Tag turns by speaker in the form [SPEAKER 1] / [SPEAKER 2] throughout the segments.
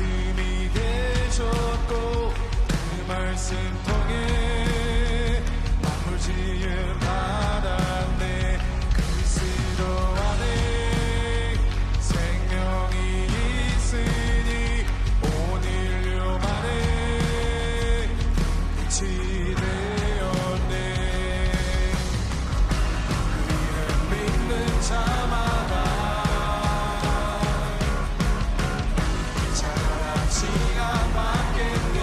[SPEAKER 1] 말씀이 계셨고 그 말씀 통해 만물 지은 받았네. 그리스도 안에 생명이 있으니 온 인류 만에 빛이 되었네. 우리는 믿는 자마다 자라치가 받겠네.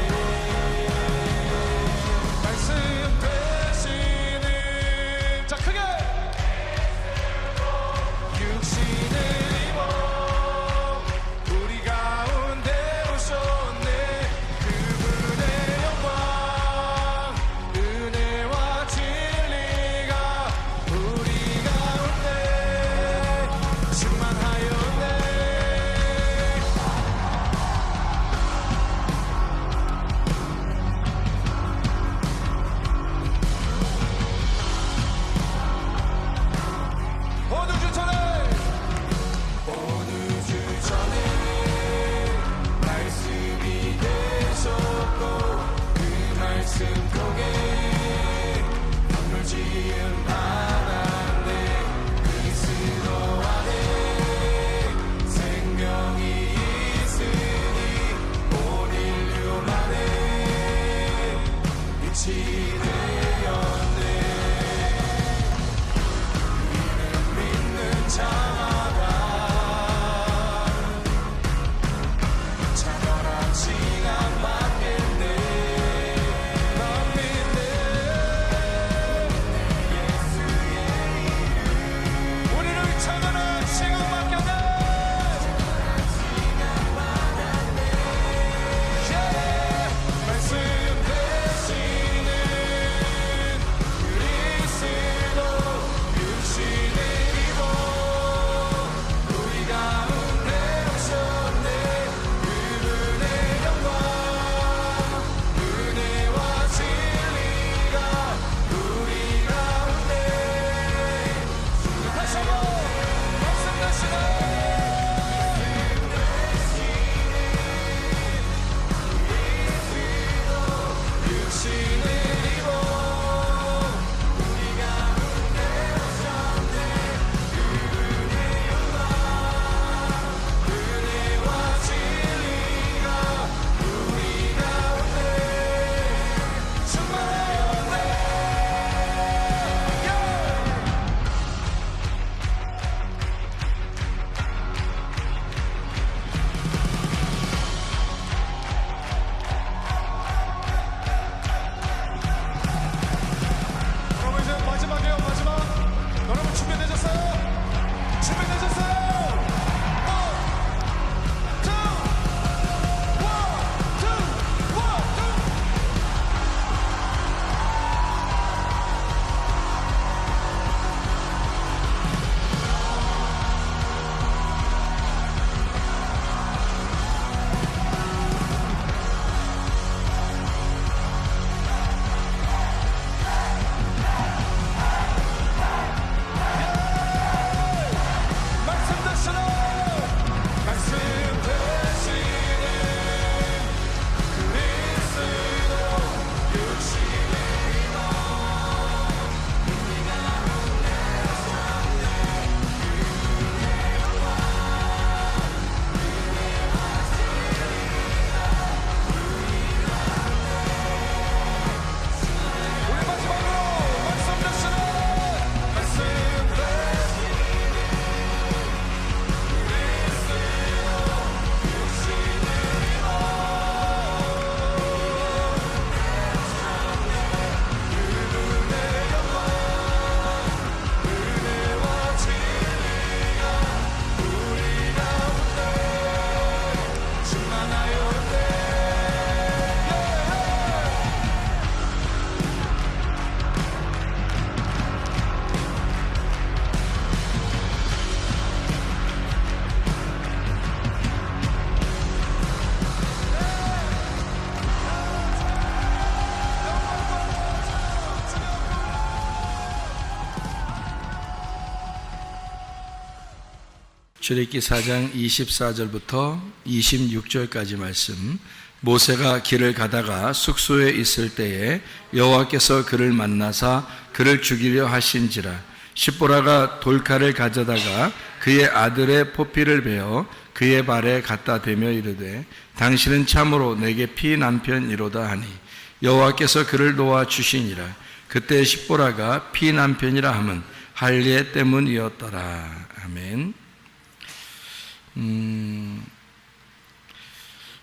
[SPEAKER 2] 출애굽기 4장 24절부터 26절까지 말씀. 모세가 길을 가다가 숙소에 있을 때에 여호와께서 그를 만나사 그를 죽이려 하신지라. 십보라가 돌칼을 가져다가 그의 아들의 포피를 베어 그의 발에 갖다 대며 이르되 당신은 참으로 내게 피난편이로다 하니 여호와께서 그를 놓아 주시니라. 그때 십보라가 피난편이라 함은 할례 때문이었더라. 아멘.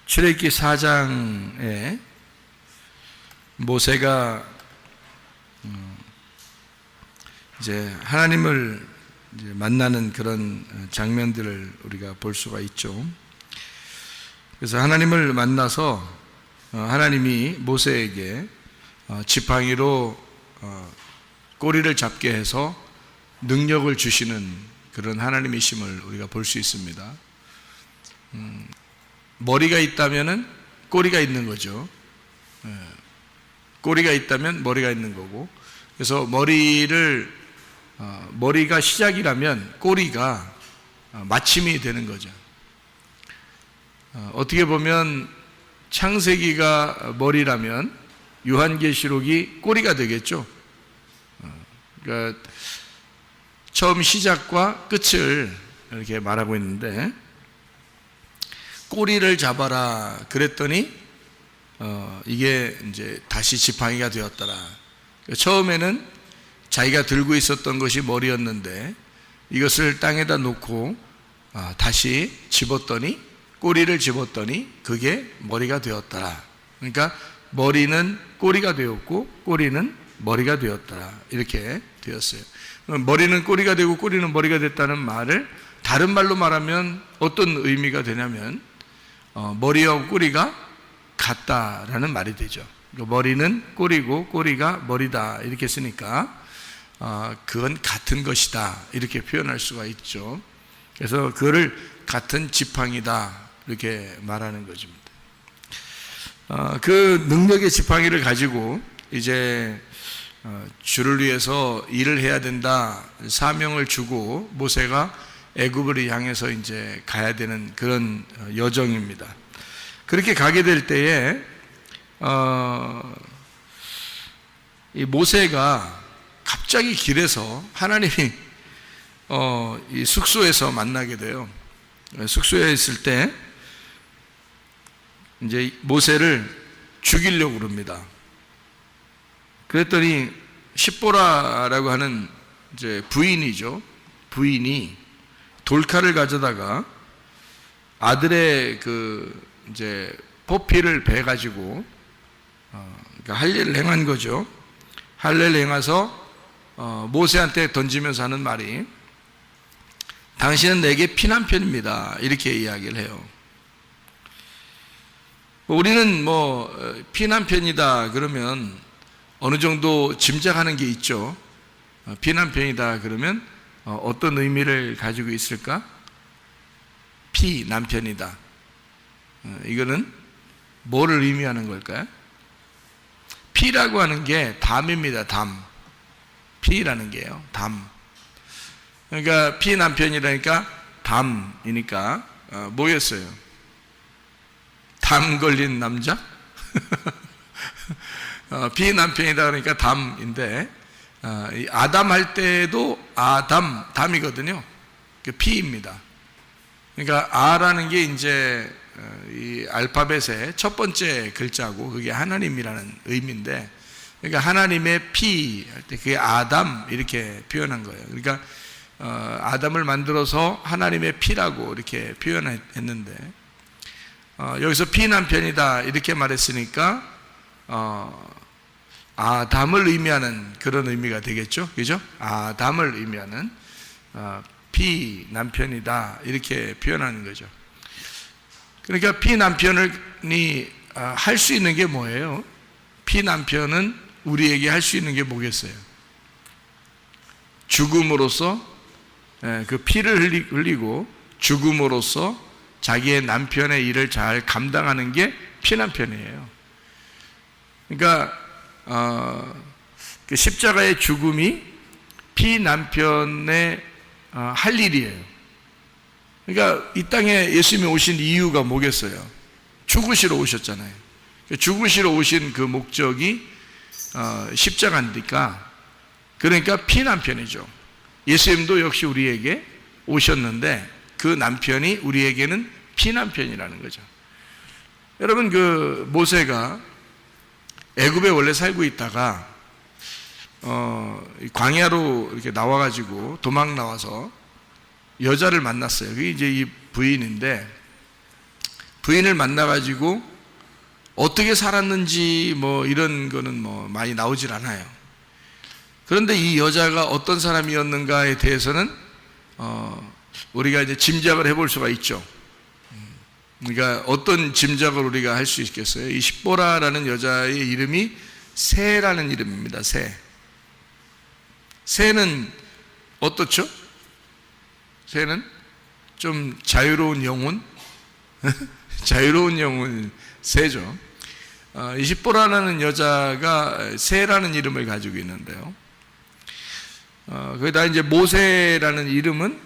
[SPEAKER 2] 출애굽기 4장에 모세가 이제 하나님을 이제 만나는 그런 장면들을 우리가 볼 수가 있죠. 그래서 하나님을 만나서 하나님이 모세에게 지팡이로 꼬리를 잡게 해서 능력을 주시는 그런 하나님이심을 우리가 볼 수 있습니다. 머리가 있다면은 꼬리가 있는 거죠. 꼬리가 있다면 머리가 있는 거고, 그래서 머리가 시작이라면 꼬리가 마침이 되는 거죠. 어떻게 보면 창세기가 머리라면 요한계시록이 꼬리가 되겠죠. 그러니까 처음 시작과 끝을 이렇게 말하고 있는데, 꼬리를 잡아라 그랬더니 이게 이제 다시 지팡이가 되었더라. 처음에는 자기가 들고 있었던 것이 머리였는데 이것을 땅에다 놓고 다시 집었더니, 꼬리를 집었더니 그게 머리가 되었더라. 그러니까 머리는 꼬리가 되었고 꼬리는 머리가 되었더라, 이렇게 되었어요. 머리는 꼬리가 되고 꼬리는 머리가 됐다는 말을 다른 말로 말하면 어떤 의미가 되냐면 머리와 꼬리가 같다라는 말이 되죠. 머리는 꼬리고 꼬리가 머리다 이렇게 쓰니까 그건 같은 것이다 이렇게 표현할 수가 있죠. 그래서 그거를 같은 지팡이다 이렇게 말하는 것입니다. 그 능력의 지팡이를 가지고 이제 주를 위해서 일을 해야 된다 사명을 주고 모세가 애굽을 향해서 이제 가야 되는 그런 여정입니다. 그렇게 가게 될 때에 이 모세가 갑자기 길에서 하나님이 이 숙소에서 만나게 돼요. 숙소에 있을 때 이제 모세를 죽이려고 그럽니다. 그랬더니 십보라라고 하는 이제 부인이죠. 부인이 돌칼을 가져다가 아들의 그 이제 포피를 베 가지고 그러니까 할례를 행한 거죠. 할례를 행해서 모세한테 던지면서 하는 말이 당신은 내게 피난편입니다 이렇게 이야기를 해요. 우리는 피난편이다 그러면 어느 정도 짐작하는 게 있죠. 피난편이다 그러면 어떤 의미를 가지고 있을까? 피난편이다. 이거는 뭐를 의미하는 걸까요? 피라고 하는 게 담입니다. 담. 피라는 게요. 담. 그러니까 피난편이라니까 담이니까 뭐였어요? 담 걸린 남자? 피난편이다 그러니까 담인데 아담 할 때도 담이거든요. 피입니다. 그러니까 아라는 게 이제 이 알파벳의 첫 번째 글자고 그게 하나님이라는 의미인데, 그러니까 하나님의 피 할 때 그게 아담 이렇게 표현한 거예요. 그러니까 아담을 만들어서 하나님의 피라고 이렇게 표현했는데 여기서 피난편이다 이렇게 말했으니까 아담을 의미하는 그런 의미가 되겠죠. 그죠? 아담을 의미하는 피난편이다 이렇게 표현하는 거죠. 그러니까 피난편이 할 수 있는 게 뭐예요? 피난편은 우리에게 할 수 있는 게 뭐겠어요? 죽음으로써 그 피를 흘리고 죽음으로써 자기의 남편의 일을 잘 감당하는 게 피난편이에요. 그러니까 그 십자가의 죽음이 피난편의 할 일이에요. 그러니까 이 땅에 예수님이 오신 이유가 뭐겠어요? 죽으시러 오셨잖아요. 죽으시러 오신 그 목적이 십자가니까, 그러니까 피난편이죠. 예수님도 역시 우리에게 오셨는데 그 남편이 우리에게는 피난편이라는 거죠. 여러분, 그 모세가 애굽에 원래 살고 있다가 광야로 이렇게 나와가지고 도망 나와서 여자를 만났어요. 그게 이제 이 부인인데, 부인을 만나가지고 어떻게 살았는지 뭐 이런 거는 뭐 많이 나오질 않아요. 그런데 이 여자가 어떤 사람이었는가에 대해서는 우리가 이제 짐작을 해볼 수가 있죠. 그러니까 어떤 짐작을 우리가 할 수 있겠어요? 이 십보라라는 여자의 이름이 새라는 이름입니다. 새. 새는 어떻죠? 새는 좀 자유로운 영혼? 자유로운 영혼, 새죠. 이 십보라라는 여자가 새라는 이름을 가지고 있는데요. 거기다 이제 모세라는 이름은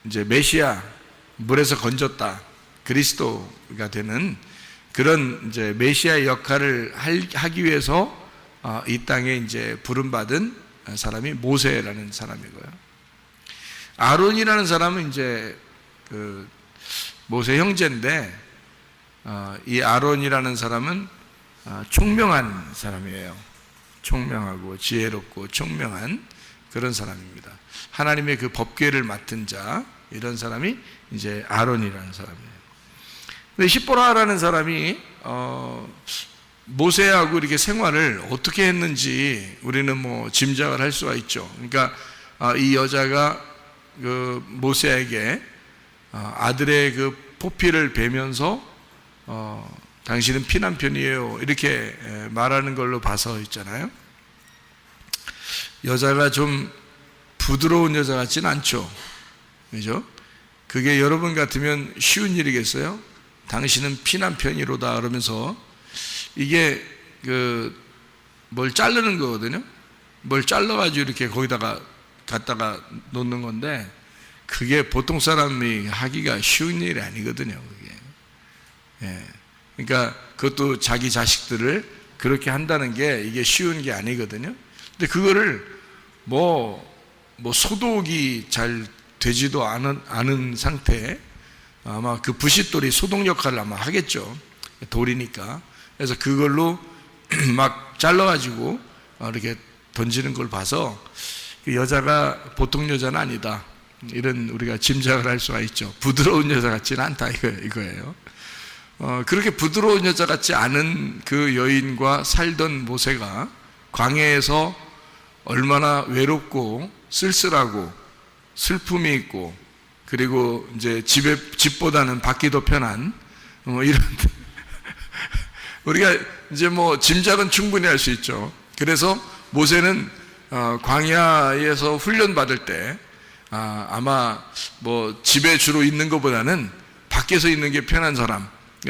[SPEAKER 2] 이제 메시아, 물에서 건졌다, 그리스도가 되는 그런 이제 메시아의 역할을 하기 위해서 이 땅에 이제 부름받은 사람이 모세라는 사람이고요. 아론이라는 사람은 이제 그 모세 형제인데, 이 아론이라는 사람은 총명한 사람이에요. 총명하고 지혜롭고 총명한 그런 사람입니다. 하나님의 그 법궤를 맡은 자, 이런 사람이 이제 아론이라는 사람이에요. 근데 십보라라는 사람이 모세하고 이렇게 생활을 어떻게 했는지 우리는 뭐 짐작을 할 수가 있죠. 그러니까 이 여자가 그 모세에게 아들의 그 포피를 베면서 당신은 피난편이에요, 이렇게 말하는 걸로 봐서 있잖아요. 여자가 좀 부드러운 여자 같지는 않죠. 그죠? 그게 여러분 같으면 쉬운 일이겠어요? 당신은 피난편이로다 그러면서, 이게 뭘 자르는 거거든요. 뭘 잘라가지고 이렇게 거기다가 갖다가 놓는 건데, 그게 보통 사람이 하기가 쉬운 일이 아니거든요. 그게. 예. 그러니까 그것도 자기 자식들을 그렇게 한다는 게 이게 쉬운 게 아니거든요. 근데 그거를 뭐 소독이 잘 되지도 않은 상태에 아마 그 부싯돌이 소독 역할을 아마 하겠죠. 돌이니까. 그래서 그걸로 막 잘라가지고 이렇게 던지는 걸 봐서 그 여자가 보통 여자는 아니다, 이런 우리가 짐작을 할 수가 있죠. 부드러운 여자 같지는 않다, 이거예요. 그렇게 부드러운 여자 같지 않은 그 여인과 살던 모세가 광야에서 얼마나 외롭고 쓸쓸하고 슬픔이 있고, 그리고 이제 집보다는 밖이 더 편한 이런 우리가 이제 뭐 짐작은 충분히 할 수 있죠. 그래서 모세는 광야에서 훈련 받을 때 아마 뭐 집에 주로 있는 것보다는 밖에서 있는 게 편한 사람,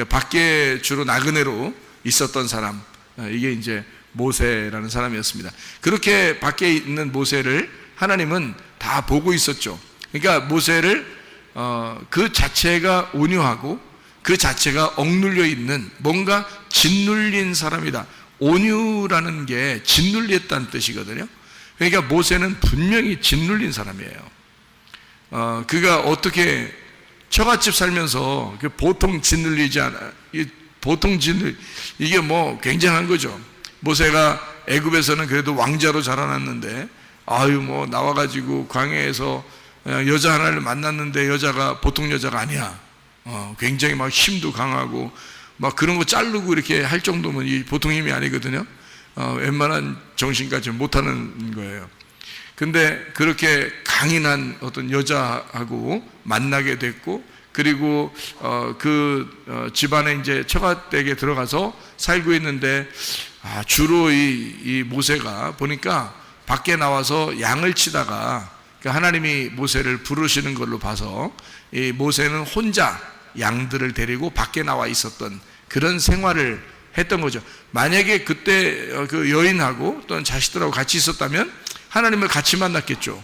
[SPEAKER 2] 밖에 주로 나그네로 있었던 사람, 이게 이제 모세라는 사람이었습니다. 그렇게 밖에 있는 모세를 하나님은 다 보고 있었죠. 그러니까 모세를 그 자체가 온유하고 그 자체가 억눌려 있는, 뭔가 짓눌린 사람이다. 온유라는 게 짓눌렸다는 뜻이거든요. 그러니까 모세는 분명히 짓눌린 사람이에요. 그가 어떻게 처갓집 살면서 보통 짓눌리지 않아. 보통 이게 뭐 굉장한 거죠. 모세가 애굽에서는 그래도 왕자로 자라났는데, 뭐 나와가지고 광야에서 여자 하나를 만났는데 여자가 보통 여자가 아니야. 굉장히 막 힘도 강하고 막 그런 거 자르고 이렇게 할 정도면 이 보통 힘이 아니거든요. 웬만한 정신까지 못하는 거예요. 근데 그렇게 강인한 어떤 여자하고 만나게 됐고, 그리고 그 집안에 이제 처갓댁에 들어가서 살고 있는데, 주로 이 모세가 보니까 밖에 나와서 양을 치다가 하나님이 모세를 부르시는 걸로 봐서 이 모세는 혼자 양들을 데리고 밖에 나와 있었던 그런 생활을 했던 거죠. 만약에 그때 그 여인하고 또는 자식들하고 같이 있었다면 하나님을 같이 만났겠죠.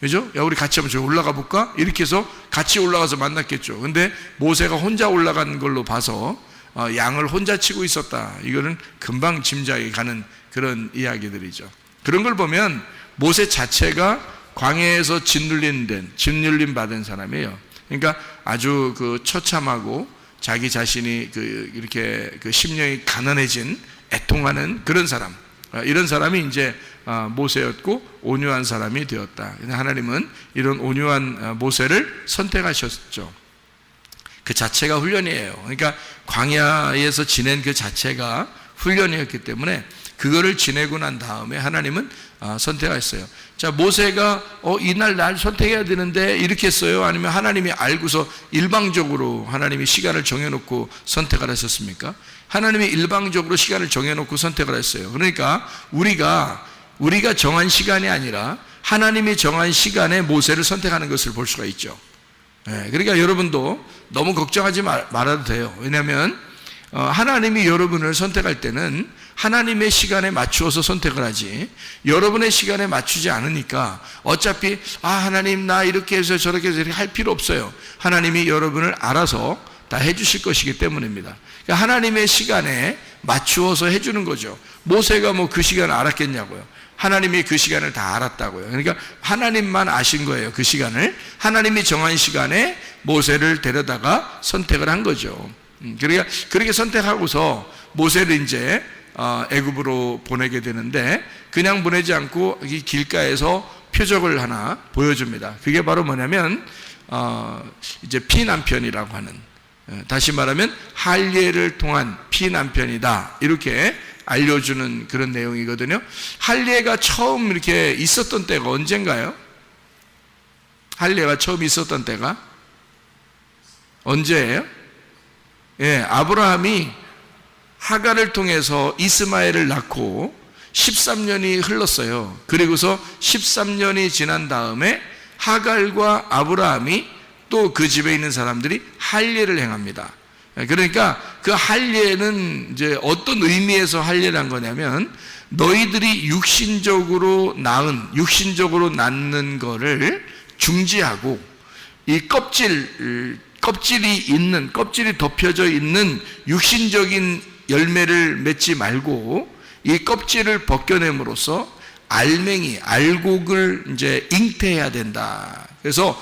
[SPEAKER 2] 그죠? 야, 우리 같이 한번 저기 올라가 볼까? 이렇게 해서 같이 올라가서 만났겠죠. 근데 모세가 혼자 올라간 걸로 봐서 양을 혼자 치고 있었다. 이거는 금방 짐작이 가는 그런 이야기들이죠. 그런 걸 보면 모세 자체가 광야에서 짓눌림 받은 사람이에요. 그러니까 아주 그 처참하고 자기 자신이 이렇게 심령이 가난해진 애통하는 그런 사람. 이런 사람이 이제 모세였고 온유한 사람이 되었다. 하나님은 이런 온유한 모세를 선택하셨죠. 그 자체가 훈련이에요. 그러니까 광야에서 지낸 그 자체가 훈련이었기 때문에 그거를 지내고 난 다음에 하나님은 선택하셨어요. 자, 모세가 이날 날 선택해야 되는데 이렇게 했어요? 아니면 하나님이 알고서 일방적으로 하나님이 시간을 정해놓고 선택을 하셨습니까? 하나님이 일방적으로 시간을 정해놓고 선택을 했어요. 그러니까 우리가 정한 시간이 아니라 하나님이 정한 시간에 모세를 선택하는 것을 볼 수가 있죠. 그러니까 여러분도 너무 걱정하지 말아도 돼요. 왜냐하면 하나님이 여러분을 선택할 때는 하나님의 시간에 맞추어서 선택을 하지, 여러분의 시간에 맞추지 않으니까 어차피 하나님 나 이렇게 해서 저렇게 해서 이렇게 할 필요 없어요. 하나님이 여러분을 알아서 다 해주실 것이기 때문입니다. 그러니까 하나님의 시간에 맞추어서 해주는 거죠. 모세가 뭐 그 시간을 알았겠냐고요. 하나님이 그 시간을 다 알았다고요. 그러니까 하나님만 아신 거예요. 그 시간을 하나님이 정한 시간에 모세를 데려다가 선택을 한 거죠. 그러니까 그렇게 선택하고서 모세를 이제 애굽으로 보내게 되는데, 그냥 보내지 않고 이 길가에서 표적을 하나 보여줍니다. 그게 바로 뭐냐면 이제 피난편이라고 하는, 다시 말하면 할례를 통한 피난편이다, 이렇게 알려주는 그런 내용이거든요. 할례가 처음 이렇게 있었던 때가 언젠가요? 할례가 처음 있었던 때가 언제예요? 아브라함이 하갈을 통해서 이스마엘을 낳고 13년이 흘렀어요. 그리고서 13년이 지난 다음에 하갈과 아브라함이 또 그 집에 있는 사람들이 할례를 행합니다. 그러니까 그 할례는 이제 어떤 의미에서 할례를 한 거냐면, 너희들이 육신적으로 낳는 거를 중지하고 이 껍질이 덮여져 있는 육신적인 열매를 맺지 말고 이 껍질을 벗겨냄으로써 알곡을 이제 잉태해야 된다. 그래서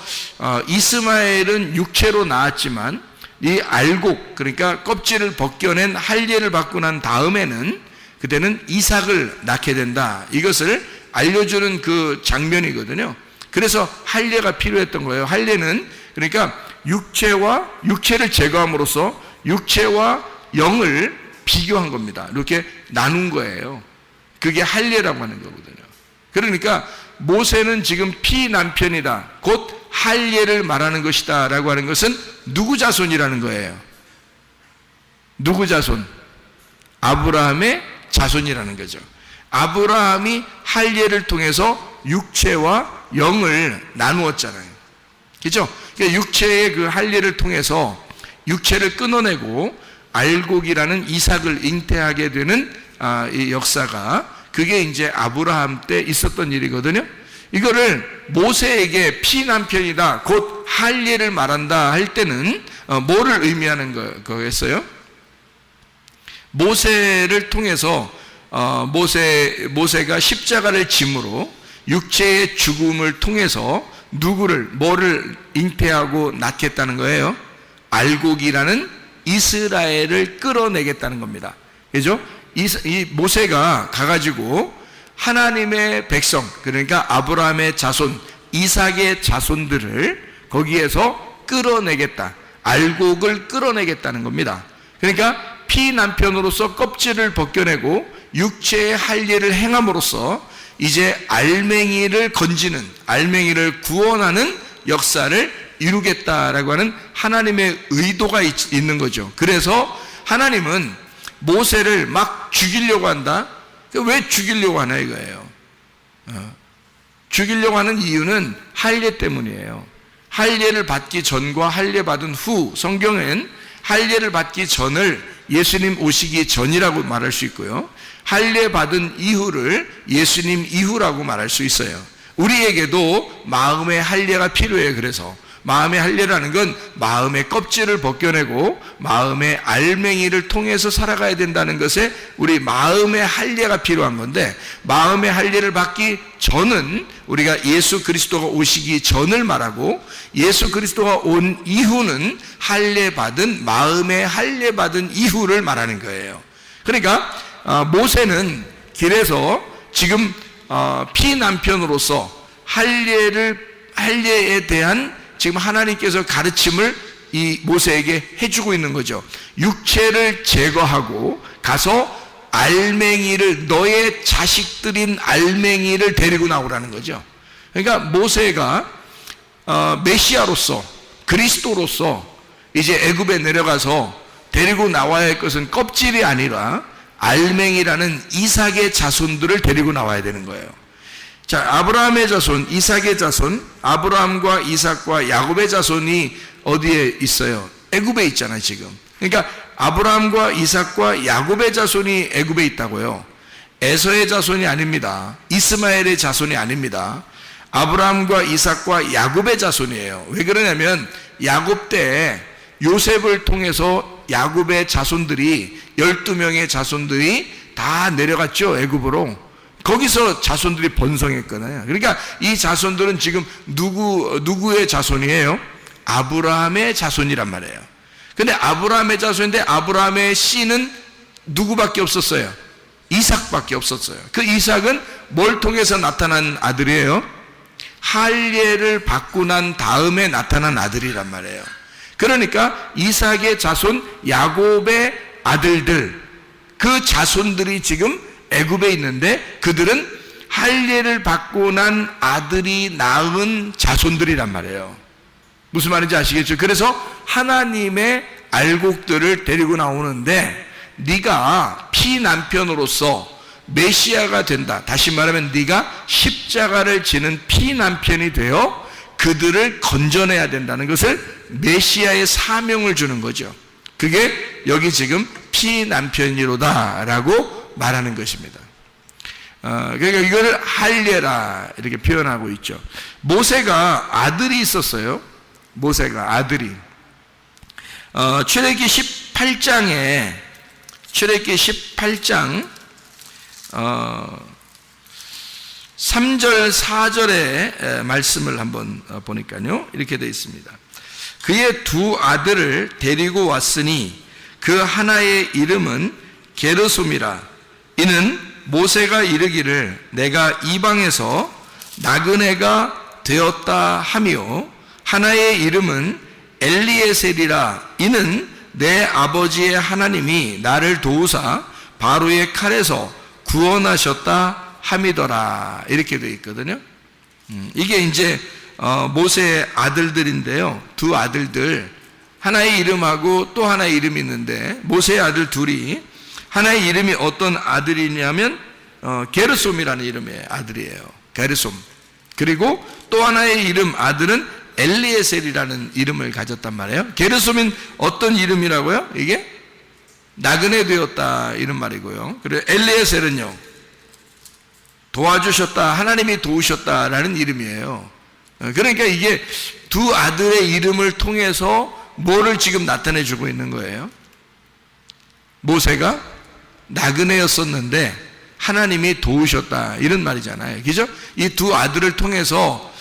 [SPEAKER 2] 이스마엘은 육체로 낳았지만 이 알곡, 그러니까 껍질을 벗겨낸 할례를 받고 난 다음에는 그때는 이삭을 낳게 된다. 이것을 알려주는 그 장면이거든요. 그래서 할례가 필요했던 거예요. 할례는 그러니까 육체를 제거함으로써 육체와 영을 비교한 겁니다. 이렇게 나눈 거예요. 그게 할례라고 하는 거거든요. 그러니까 모세는 지금 피난편이다, 곧 할례를 말하는 것이다 라고 하는 것은 누구 자손이라는 거예요? 누구 자손? 아브라함의 자손이라는 거죠. 아브라함이 할례를 통해서 육체와 영을 나누었잖아요. 그렇죠? 그러니까 육체의 그 할례를 통해서 육체를 끊어내고 알곡이라는 이삭을 잉태하게 되는 이 역사가, 그게 이제 아브라함 때 있었던 일이거든요. 이거를 모세에게 피난편이다, 곧 할례를 말한다 할 때는 뭐를 의미하는 거겠어요? 모세를 통해서 모세가 십자가를 짐으로 육체의 죽음을 통해서 뭐를 잉태하고 낳겠다는 거예요? 알곡이라는 이스라엘을 끌어내겠다는 겁니다. 그죠? 이 모세가 가가지고 하나님의 백성, 그러니까 아브라함의 자손, 이삭의 자손들을 거기에서 끌어내겠다, 알곡을 끌어내겠다는 겁니다. 그러니까 피난편으로서 껍질을 벗겨내고 육체의 할례를 행함으로써 이제 알맹이를 건지는, 알맹이를 구원하는 역사를 이루겠다라고 하는 하나님의 의도가 있는 거죠. 그래서 하나님은 모세를 막 죽이려고 한다. 왜 죽이려고 하나 이거예요. 죽이려고 하는 이유는 할례 때문이에요. 할례를 받기 전과 할례 받은 후, 성경엔 할례를 받기 전을 예수님 오시기 전이라고 말할 수 있고요, 할례 받은 이후를 예수님 이후라고 말할 수 있어요. 우리에게도 마음의 할례가 필요해요. 그래서 마음의 할례라는 건 마음의 껍질을 벗겨내고 마음의 알맹이를 통해서 살아가야 된다는 것에 우리 마음의 할례가 필요한 건데, 마음의 할례를 받기 전은 우리가 예수 그리스도가 오시기 전을 말하고, 예수 그리스도가 온 이후는 할례 받은, 마음의 할례 받은 이후를 말하는 거예요. 그러니까 모세는 길에서 지금 피남편으로서 할례에 대한 지금 하나님께서 가르침을 이 모세에게 해주고 있는 거죠. 육체를 제거하고 가서 알맹이를, 너의 자식들인 알맹이를 데리고 나오라는 거죠. 그러니까 모세가 메시아로서, 그리스도로서 이제 애굽에 내려가서 데리고 나와야 할 것은 껍질이 아니라 알맹이라는 이삭의 자손들을 데리고 나와야 되는 거예요. 자, 아브라함의 자손, 이삭의 자손, 아브라함과 이삭과 야곱의 자손이 어디에 있어요? 애굽에 있잖아요, 지금. 그러니까 아브라함과 이삭과 야곱의 자손이 애굽에 있다고요. 에서의 자손이 아닙니다. 이스마엘의 자손이 아닙니다. 아브라함과 이삭과 야곱의 자손이에요. 왜 그러냐면 야곱 때 요셉을 통해서 야곱의 자손들이, 12명의 자손들이 다 내려갔죠, 애굽으로. 거기서 자손들이 번성했거든요. 그러니까 이 자손들은 지금 누구의 자손이에요? 아브라함의 자손이란 말이에요. 근데 아브라함의 자손인데 아브라함의 씨는 누구밖에 없었어요? 이삭밖에 없었어요. 그 이삭은 뭘 통해서 나타난 아들이에요? 할례를 받고 난 다음에 나타난 아들이란 말이에요. 그러니까 이삭의 자손, 야곱의 아들들, 그 자손들이 지금 애굽에 있는데 그들은 할례를 받고 난 아들이 낳은 자손들이란 말이에요. 무슨 말인지 아시겠죠? 그래서 하나님의 알곡들을 데리고 나오는데, 네가 피남편으로서 메시아가 된다. 다시 말하면 네가 십자가를 지는 피남편이 되어 그들을 건져내야 된다는 것을, 메시아의 사명을 주는 거죠. 그게 여기 지금 피남편이로다 라고 말하는 것입니다. 그러니까 이걸 할례라 이렇게 표현하고 있죠. 모세가 아들이 있었어요. 모세가 아들이. 출애굽기 18장에, 출애굽기 18장 3절 4절의 말씀을 한번 보니까요, 이렇게 되어 있습니다. 그의 두 아들을 데리고 왔으니 그 하나의 이름은 게르솜이라. 이는 모세가 이르기를 내가 이방에서 나그네가 되었다 하며, 하나의 이름은 엘리에셀이라. 이는 내 아버지의 하나님이 나를 도우사 바로의 칼에서 구원하셨다 함이더라. 이렇게 되어 있거든요. 이게 이제 모세의 아들들인데요. 두 아들들, 하나의 이름하고 또 하나의 이름이 있는데, 모세의 아들 둘이, 하나의 이름이 어떤 아들이냐면 게르솜이라는 이름의 아들이에요. 게르솜. 그리고 또 하나의 이름 아들은 엘리에셀이라는 이름을 가졌단 말이에요. 게르솜은 어떤 이름이라고요? 이게 나그네 되었다 이런 말이고요. 그리고 엘리에셀은요, 도와주셨다, 하나님이 도우셨다라는 이름이에요. 그러니까 이게 두 아들의 이름을 통해서 뭐를 지금 나타내 주고 있는 거예요? 모세가 나그네였었는데 하나님이 도우셨다 이런 말이잖아요. 그죠? 이 두 아들을 통해서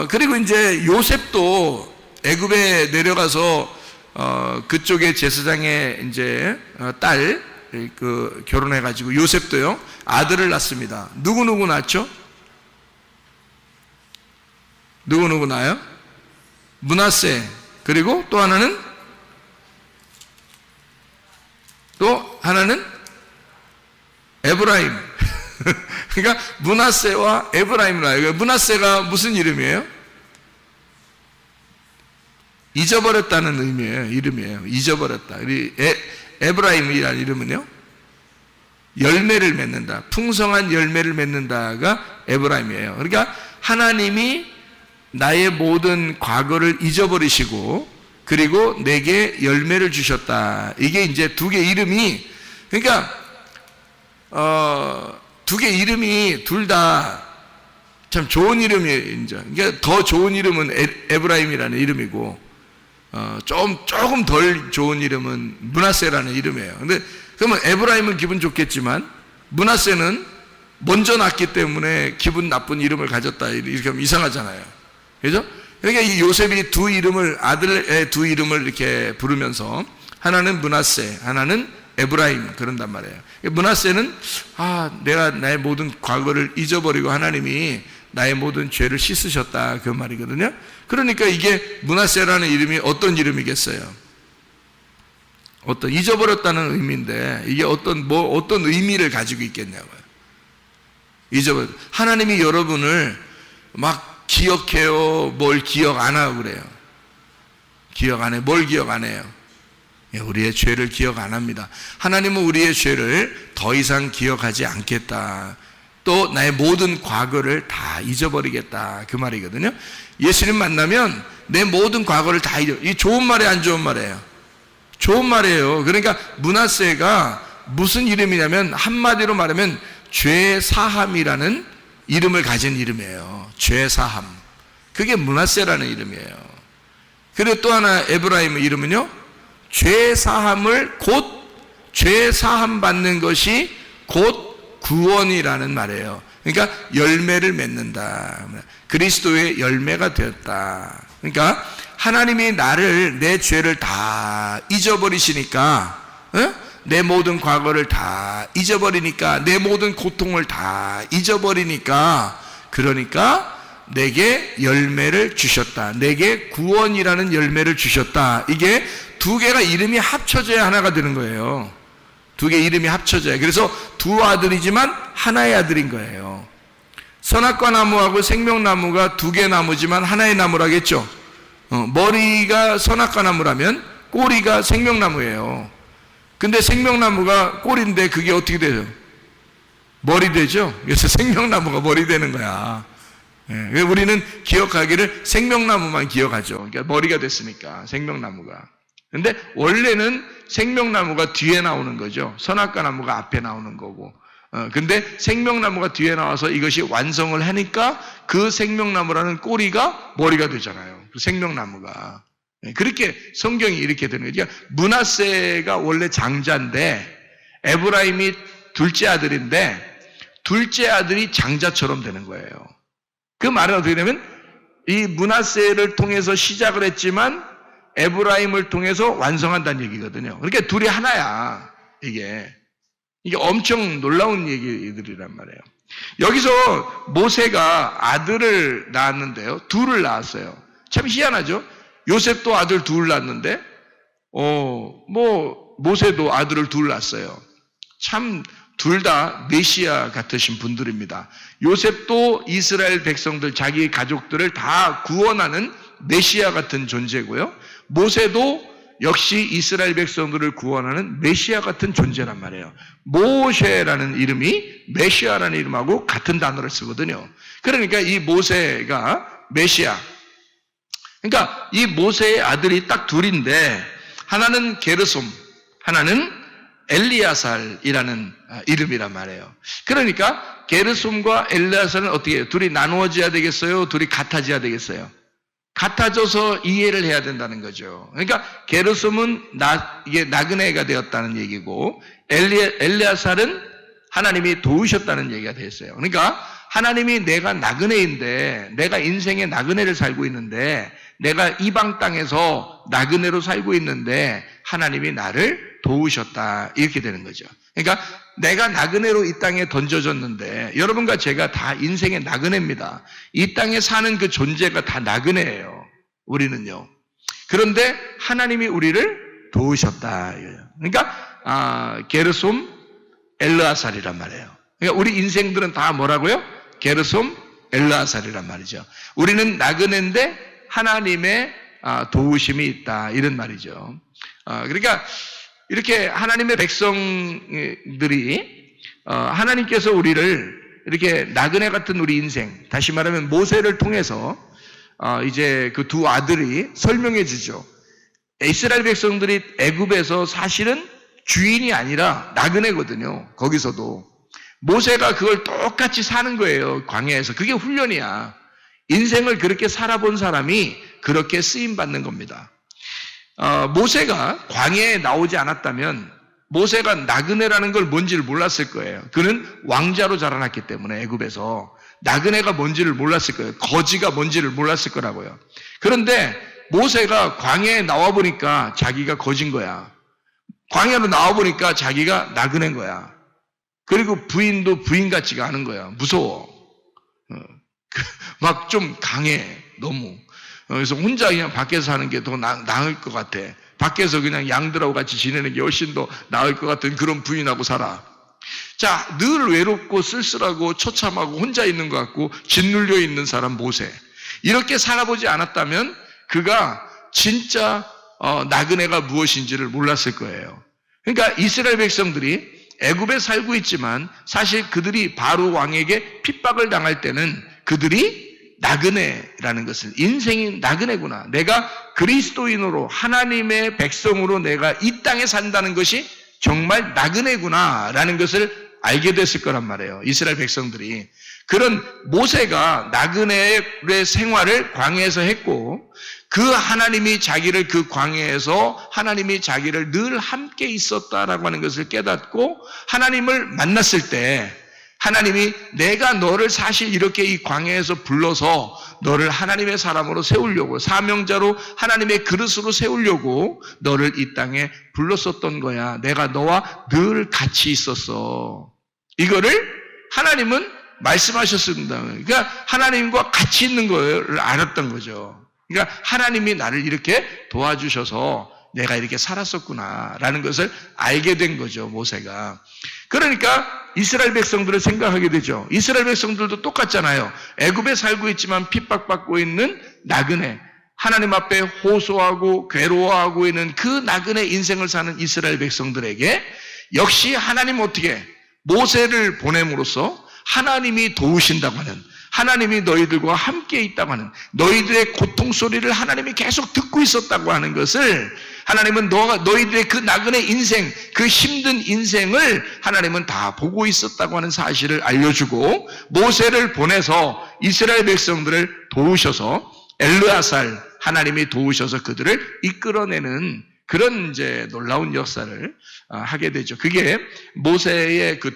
[SPEAKER 2] 그리고 이제 요셉도 애굽에 내려가서 그쪽의 제사장의 이제 딸 결혼해 가지고 요셉도요 아들을 낳습니다. 누구 낳죠? 누구 낳아요? 므낫세. 그리고 또 하나는 에브라임. 그러니까 므낫세와 에브라임을 나요. 므낫세가 무슨 이름이에요? 잊어버렸다는 의미예요. 이름이에요. 잊어버렸다. 에브라임이라는 이름은요, 열매를 맺는다, 풍성한 열매를 맺는다가 에브라임이에요. 그러니까 하나님이 나의 모든 과거를 잊어버리시고 그리고 내게 열매를 주셨다. 이게 이제 두 개 이름이, 그러니까 두 개 이름이 둘 다 참 좋은 이름이에요. 이제 그러니까 더 좋은 이름은 에브라임이라는 이름이고, 조금 덜 좋은 이름은 므낫세라는 이름이에요. 근데 그러면 에브라임은 기분 좋겠지만 므낫세는 먼저 낳기 때문에 기분 나쁜 이름을 가졌다, 이렇게 하면 이상하잖아요. 그죠? 그러니까 이 요셉이 두 이름을, 아들의 두 이름을 이렇게 부르면서 하나는 므낫세, 하나는 에브라임, 그런단 말이에요. 므낫세는 내가 나의 모든 과거를 잊어버리고 하나님이 나의 모든 죄를 씻으셨다, 그 말이거든요. 그러니까 이게 므낫세라는 이름이 어떤 이름이겠어요? 어떤 잊어버렸다는 의미인데 이게 어떤 의미를 가지고 있겠냐고요. 하나님이 여러분을 막 기억해요, 뭘 기억 안 하고 그래요? 기억 안 해. 뭘 기억 안 해요? 우리의 죄를 기억 안 합니다. 하나님은 우리의 죄를 더 이상 기억하지 않겠다. 또 나의 모든 과거를 다 잊어버리겠다, 그 말이거든요. 예수님 만나면 내 모든 과거를 다 잊어. 이 좋은 말이에요, 안 좋은 말이에요? 좋은 말이에요. 그러니까 므낫세가 무슨 이름이냐면 한마디로 말하면 죄사함이라는 이름을 가진 이름이에요. 죄사함. 그게 므낫세라는 이름이에요. 그리고 또 하나 에브라임의 이름은요, 죄사함 받는 것이 곧 구원이라는 말이에요. 그러니까 열매를 맺는다. 그리스도의 열매가 되었다. 그러니까 하나님이 내 죄를 다 잊어버리시니까, 내 모든 과거를 다 잊어버리니까, 내 모든 고통을 다 잊어버리니까, 그러니까 내게 열매를 주셨다. 내게 구원이라는 열매를 주셨다. 이게 두 개가 이름이 합쳐져야 하나가 되는 거예요. 두 개 이름이 합쳐져야. 그래서 두 아들이지만 하나의 아들인 거예요. 선악과 나무하고 생명나무가 두 개 나무지만 하나의 나무라겠죠. 머리가 선악과 나무라면 꼬리가 생명나무예요. 근데 생명나무가 꼬리인데 그게 어떻게 돼요? 머리 되죠? 그래서 생명나무가 머리 되는 거야. 우리는 기억하기를 생명나무만 기억하죠. 그러니까 머리가 됐으니까, 생명나무가. 근데 원래는 생명나무가 뒤에 나오는 거죠. 선악과 나무가 앞에 나오는 거고. 근데 생명나무가 뒤에 나와서 이것이 완성을 하니까 그 생명나무라는 꼬리가 머리가 되잖아요. 그 생명나무가. 그렇게 성경이 이렇게 되는 거죠. 므낫세가 원래 장자인데 에브라임이 둘째 아들인데 둘째 아들이 장자처럼 되는 거예요. 그 말은 어떻게 되냐면 이 므낫세를 통해서 시작을 했지만 에브라임을 통해서 완성한다는 얘기거든요. 그러니까 둘이 하나야. 이게 엄청 놀라운 얘기들이란 말이에요. 여기서 모세가 아들을 낳았는데요, 둘을 낳았어요. 참 희한하죠. 요셉도 아들 둘 낳았는데 모세도 아들을 둘 낳았어요. 참 둘 다 메시아 같으신 분들입니다. 요셉도 이스라엘 백성들, 자기 가족들을 다 구원하는 메시아 같은 존재고요. 모세도 역시 이스라엘 백성들을 구원하는 메시아 같은 존재란 말이에요. 모세라는 이름이 메시아라는 이름하고 같은 단어를 쓰거든요. 그러니까 이 모세가 메시아. 그러니까 이 모세의 아들이 딱 둘인데 하나는 게르솜, 하나는 엘리야살이라는 이름이란 말이에요. 그러니까 게르솜과 엘리야살은 어떻게 해요? 둘이 나누어져야 되겠어요? 둘이 같아져야 되겠어요? 같아져서 이해를 해야 된다는 거죠. 그러니까 게르솜은 이게 나그네가 되었다는 얘기고 엘리야살은 하나님이 도우셨다는 얘기가 됐어요. 그러니까 하나님이 내가 나그네인데, 내가 인생의 나그네를 살고 있는데, 내가 이방 땅에서 나그네로 살고 있는데 하나님이 나를 도우셨다, 이렇게 되는 거죠. 그러니까 내가 나그네로 이 땅에 던져졌는데, 여러분과 제가 다 인생의 나그네입니다. 이 땅에 사는 그 존재가 다 나그네예요, 우리는요. 그런데 하나님이 우리를 도우셨다. 그러니까 게르솜, 엘르아살이란 말이에요. 그러니까 우리 인생들은 다 뭐라고요? 게르솜, 엘르아살이란 말이죠. 우리는 나그네인데 하나님의 도우심이 있다, 이런 말이죠. 그러니까 이렇게 하나님의 백성들이 하나님께서 우리를 이렇게 나그네 같은 우리 인생, 다시 말하면 모세를 통해서 이제 그 두 아들이 설명해 주죠. 이스라엘 백성들이 애굽에서 사실은 주인이 아니라 나그네거든요. 거기서도. 모세가 그걸 똑같이 사는 거예요. 광야에서. 그게 훈련이야. 인생을 그렇게 살아본 사람이 그렇게 쓰임받는 겁니다. 모세가 광야에 나오지 않았다면 모세가 나그네라는 걸 뭔지를 몰랐을 거예요. 그는 왕자로 자라났기 때문에 애굽에서 나그네가 뭔지를 몰랐을 거예요. 거지가 뭔지를 몰랐을 거라고요. 그런데 모세가 광야에 나와보니까 자기가 거진 거야. 광야로 나와보니까 자기가 나그네인 거야. 그리고 부인도 부인 같지가 않은 거야. 무서워. 막 좀 강해. 너무. 그래서 혼자 그냥 밖에서 사는 게 더 나을 것 같아. 밖에서 그냥 양들하고 같이 지내는 게 훨씬 더 나을 것 같은 그런 부인하고 살아. 자, 늘 외롭고 쓸쓸하고 처참하고 혼자 있는 것 같고 짓눌려 있는 사람 모세. 이렇게 살아보지 않았다면 그가 진짜 나그네가 무엇인지를 몰랐을 거예요. 그러니까 이스라엘 백성들이 애굽에 살고 있지만 사실 그들이 바로 왕에게 핍박을 당할 때는 그들이 나그네라는 것을, 인생이 나그네구나. 내가 그리스도인으로 하나님의 백성으로 내가 이 땅에 산다는 것이 정말 나그네구나라는 것을 알게 됐을 거란 말이에요. 이스라엘 백성들이. 그런 모세가 나그네의 생활을 광야에서 했고 그 하나님이 자기를 그 광야에서 하나님이 자기를 늘 함께 있었다라고 하는 것을 깨닫고 하나님을 만났을 때 하나님이 내가 너를 사실 이렇게 이 광야에서 불러서 너를 하나님의 사람으로 세우려고 사명자로 하나님의 그릇으로 세우려고 너를 이 땅에 불렀었던 거야. 내가 너와 늘 같이 있었어. 이거를 하나님은 말씀하셨습니다. 그러니까 하나님과 같이 있는 걸 알았던 거죠. 그러니까 하나님이 나를 이렇게 도와주셔서 내가 이렇게 살았었구나라는 것을 알게 된 거죠, 모세가. 그러니까 이스라엘 백성들을 생각하게 되죠. 이스라엘 백성들도 똑같잖아요. 애굽에 살고 있지만 핍박받고 있는 나그네, 하나님 앞에 호소하고 괴로워하고 있는 그 나그네 인생을 사는 이스라엘 백성들에게 역시 하나님 어떻게 모세를 보냄으로써 하나님이 도우신다고 하는, 하나님이 너희들과 함께 있다고 하는, 너희들의 고통 소리를 하나님이 계속 듣고 있었다고 하는 것을 하나님은 너희들의 그 나그네 인생, 그 힘든 인생을 하나님은 다 보고 있었다고 하는 사실을 알려주고 모세를 보내서 이스라엘 백성들을 도우셔서 엘르아살 하나님이 도우셔서 그들을 이끌어내는 그런 이제 놀라운 역사를 하게 되죠. 그게 모세의 그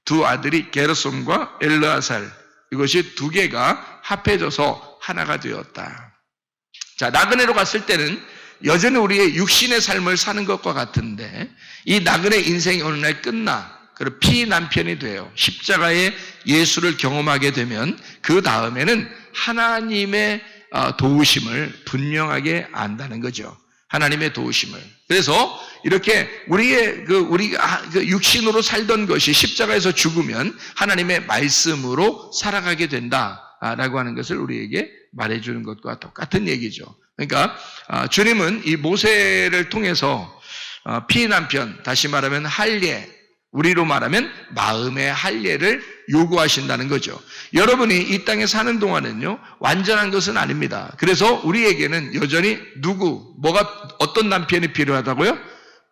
[SPEAKER 2] 두 아들이 게르솜과 엘르아살, 이것이 두 개가 합해져서 하나가 되었다. 자, 나그네로 갔을 때는 여전히 우리의 육신의 삶을 사는 것과 같은데 이 나그네 인생이 어느 날 끝나 그리고 피난편이 돼요. 십자가의 예수를 경험하게 되면 그 다음에는 하나님의 도우심을 분명하게 안다는 거죠. 하나님의 도우심을. 그래서 이렇게 우리가 육신으로 살던 것이 십자가에서 죽으면 하나님의 말씀으로 살아가게 된다라고 하는 것을 우리에게 말해주는 것과 똑같은 얘기죠. 그러니까 주님은 이 모세를 통해서 피난편, 다시 말하면 할례, 우리로 말하면 마음의 할례를 요구하신다는 거죠. 여러분이 이 땅에 사는 동안은요, 완전한 것은 아닙니다. 그래서 우리에게는 여전히 어떤 남편이 필요하다고요?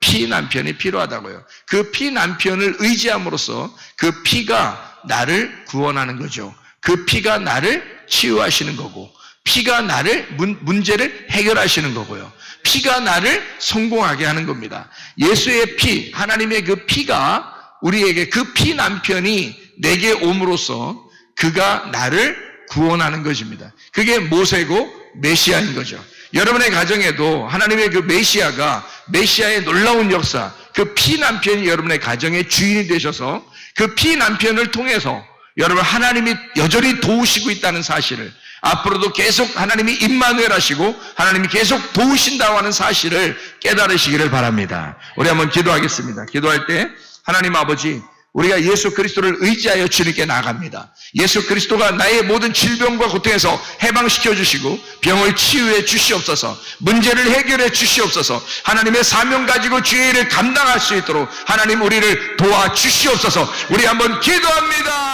[SPEAKER 2] 피난편이 필요하다고요. 그 피난편을 의지함으로써 그 피가 나를 구원하는 거죠. 그 피가 나를 치유하시는 거고, 피가 나를 문제를 해결하시는 거고요. 피가 나를 성공하게 하는 겁니다. 예수의 피, 하나님의 그 피가 우리에게 그 피 남편이 내게 옴으로써 그가 나를 구원하는 것입니다. 그게 모세고 메시아인 거죠. 여러분의 가정에도 하나님의 그 메시아의 놀라운 역사, 그 피 남편이 여러분의 가정의 주인이 되셔서 그 피 남편을 통해서 여러분 하나님이 여전히 도우시고 있다는 사실을, 앞으로도 계속 하나님이 임마누엘 하시고 하나님이 계속 도우신다고 하는 사실을 깨달으시기를 바랍니다. 우리 한번 기도하겠습니다. 기도할 때 하나님 아버지, 우리가 예수 그리스도를 의지하여 주님께 나아갑니다. 예수 그리스도가 나의 모든 질병과 고통에서 해방시켜 주시고 병을 치유해 주시옵소서, 문제를 해결해 주시옵소서, 하나님의 사명 가지고 주의 일을 감당할 수 있도록 하나님 우리를 도와주시옵소서. 우리 한번 기도합니다.